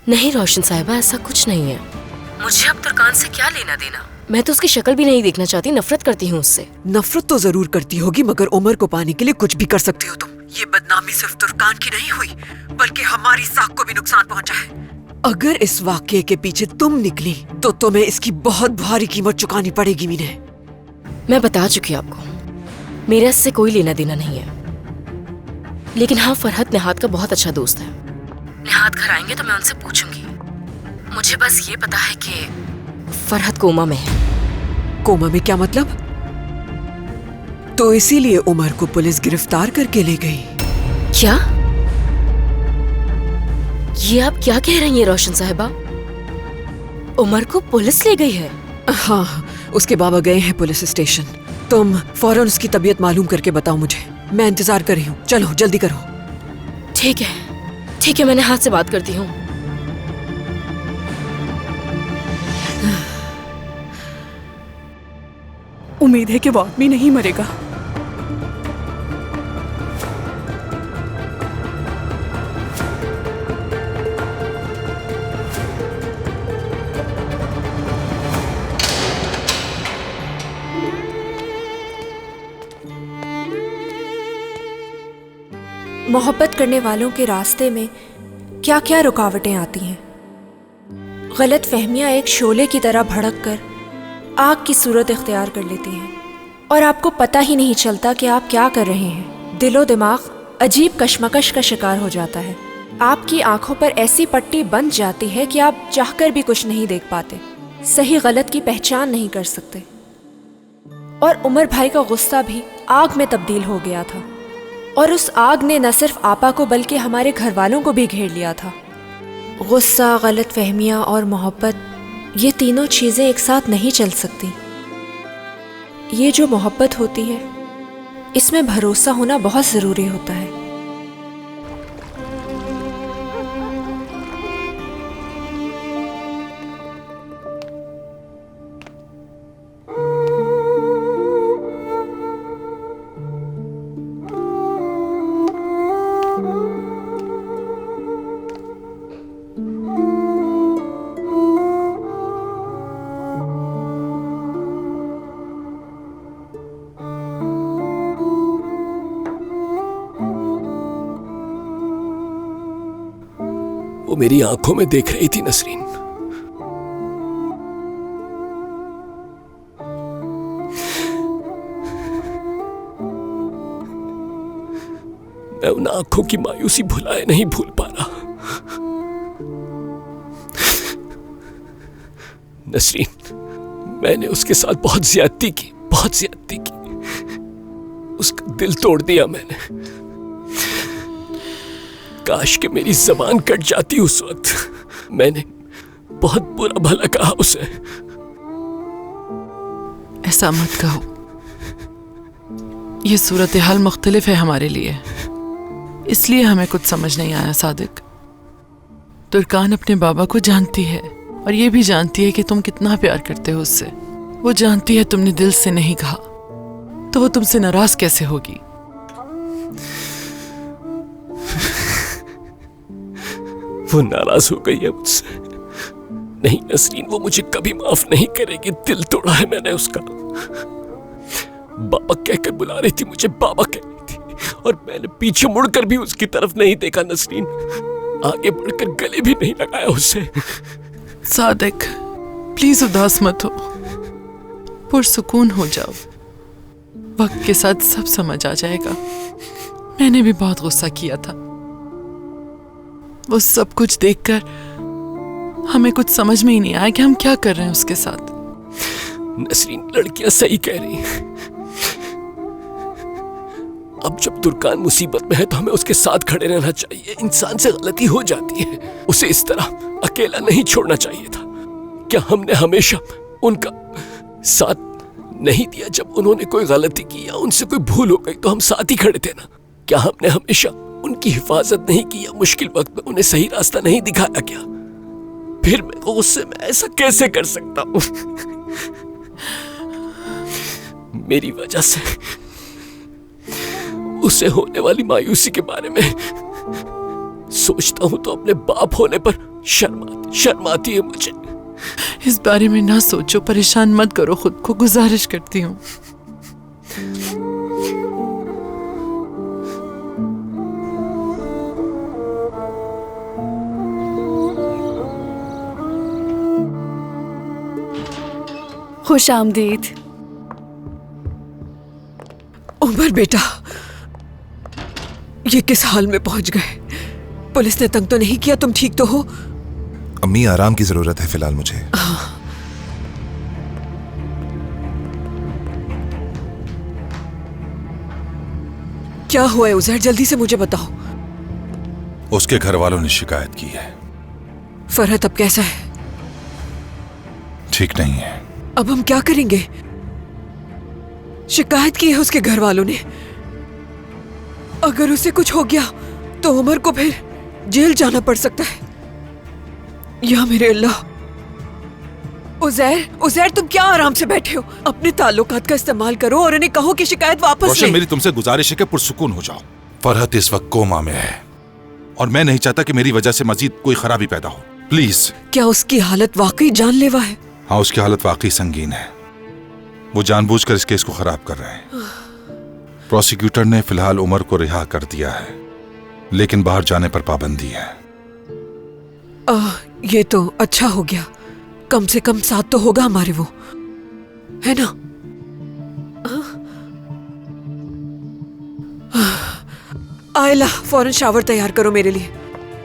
नहीं रोशन साहिबा, ऐसा कुछ नहीं है। मुझे अब तुर्कान से क्या लेना देना। मैं तो उसकी शक्ल भी नहीं देखना चाहती, नफरत करती हूँ उससे। नफरत तो जरूर करती होगी, मगर उमर को पाने के लिए कुछ भी कर सकती हो तुम। ये बदनामी सिर्फ तुर्कान की नहीं हुई, बल्कि हमारी साख को भी नुकसान पहुंचा है। अगर इस वाकये के पीछे तुम निकली तो तुम्हें इसकी बहुत भारी कीमत चुकानी पड़ेगी मीने। मैं बता चुकी आपको, मेरा इससे कोई लेना देना नहीं है। लेकिन हाँ, फरहत निहाद का बहुत अच्छा दोस्त है। निहाद घर आएंगे तो मैं उनसे पूछूंगी। मुझे बस ये पता है कि फरहत कोमा में है। कोमा में क्या मतलब? तो इसीलिए उमर को पुलिस गिरफ्तार करके ले गई। क्या? ये आप क्या कह रही हैं रोशन साहिबा? उमर को पुलिस ले गई है? हाँ, उसके बाबा गए हैं पुलिस स्टेशन। तुम फौरन उसकी तबीयत मालूम करके बताओ मुझे। मैं इंतजार कर रही हूँ, चलो जल्दी करो। ठीक है, ठीक है, मैं निहाद से बात करती हूँ। उम्मीद है कि वो आदमी नहीं मरेगा। मोहब्बत करने वालों के रास्ते में क्या क्या रुकावटें आती हैं। गलत फहमियाँ एक शोले की तरह भड़क कर आग की सूरत इख्तियार कर लेती हैं और आपको पता ही नहीं चलता कि आप क्या कर रहे हैं। दिलो दिमाग अजीब कशमकश का शिकार हो जाता है। आपकी आंखों पर ऐसी पट्टी बंध जाती है कि आप चाहकर भी कुछ नहीं देख पाते, सही गलत की पहचान नहीं कर सकते। और उमर भाई का गुस्सा भी आग में तब्दील हो गया था, और उस आग ने न सिर्फ आपा को बल्कि हमारे घर वालों को भी घेर लिया था। गुस्सा, गलत फहमियाँ और मोहब्बत, ये तीनों चीज़ें एक साथ नहीं चल सकती। ये जो मोहब्बत होती है, इसमें भरोसा होना बहुत ज़रूरी होता है। वो मेरी आंखों में देख रही थी नसरीन। मैं उन आंखों की मायूसी भुलाए नहीं भूल पा रहा। नसरीन, मैंने उसके साथ बहुत ज्यादती की, बहुत ज्यादती की। उसका दिल तोड़ दिया मैंने। काश कि मेरी जबान कट जाती उस वक्त। मैंने बहुत बुरा भला कहा उसे। ऐसा मत कहो, ये सूरत हाल मुख्तलिफ है हमारे लिए, इसलिए हमें कुछ समझ नहीं आया। सादिक, तुर्कान अपने बाबा को जानती है और ये भी जानती है कि तुम कितना प्यार करते हो उससे। वो जानती है तुमने दिल से नहीं कहा, तो वो तुमसे नाराज कैसे होगी? वो नाराज हो गई है मुझसे। नहीं नसरीन, वो मुझे कभी माफ नहीं करेगी। दिल तोड़ा है मैंने उसका। बाबा कहकर बुला रही थी मुझे, बाबा कह रही थी, और मैंने पीछे मुड़कर भी उसकी तरफ नहीं देखा नसरीन। आगे बढ़कर गले भी नहीं लगाया उससे। सादिक, प्लीज उदास मत हो, पुरसुकून हो जाओ। वक्त के साथ सब समझ आ जाएगा। मैंने भी बहुत गुस्सा किया था। वो सब कुछ देखकर हमें कुछ समझ में ही नहीं आया कि हम क्या कर रहे हैं उसके साथ। नसरीन, लड़कियां सही कह रही हैं। अब जब तुर्कान मुसीबत में है तो हमें उसके साथ खड़े रहना चाहिए। इंसान से गलती हो जाती है, उसे इस तरह अकेला नहीं छोड़ना चाहिए था। क्या हमने हमेशा उनका साथ नहीं दिया? जब उन्होंने कोई गलती की या उनसे कोई भूल हो गई तो हम साथ ही खड़े थे ना। क्या हमने हमेशा उनकी हिफाजत नहीं की या मुश्किल वक्त में उन्हें सही रास्ता नहीं दिखाया? क्या फिर मैं गुस्से में ऐसा कैसे कर सकता हूं? मेरी वजह से उसे होने वाली मायूसी के बारे में सोचता हूं तो अपने बाप होने पर शर्माती है मुझे। इस बारे में ना सोचो, परेशान मत करो खुद को, गुजारिश करती हूँ। खुश आमदीद। उमर बेटा, ये किस हाल में पहुंच गए? पुलिस ने तंग तो नहीं किया? तुम ठीक तो हो? अम्मी, आराम की जरूरत है फिलहाल मुझे। क्या हुआ है उजैर? जल्दी से मुझे बताओ। उसके घर वालों ने शिकायत की है। फरहत अब कैसा है? ठीक नहीं है। अब हम क्या करेंगे? शिकायत की है उसके घर वालों ने। अगर उसे कुछ हो गया तो उमर को फिर जेल जाना पड़ सकता है। या मेरे अल्लाह। उजैर तुम क्या आराम से बैठे हो? अपने ताल्लुकात का इस्तेमाल करो और उन्हें कहो कि शिकायत वापस रोशन, ले। मेरी तुमसे गुजारिश है कि पुरसुकून हो जाओ। फरहत इस वक्त कोमा में है और मैं नहीं चाहता कि मेरी वजह से मजीद कोई खराबी पैदा हो। प्लीज। क्या उसकी हालत वाकई जानलेवा है? हाँ, उसकी हालत वाकई संगीन है। वो जानबूझकर इस केस को खराब कर रहे हैं। प्रोसिक्यूटर ने फिलहाल उमर को रिहा कर दिया है, लेकिन बाहर जाने पर पाबंदी है। ये तो अच्छा हो गया। कम से कम साथ तो होगा हमारे, वो है ना? आयला, फौरन शावर तैयार करो मेरे लिए।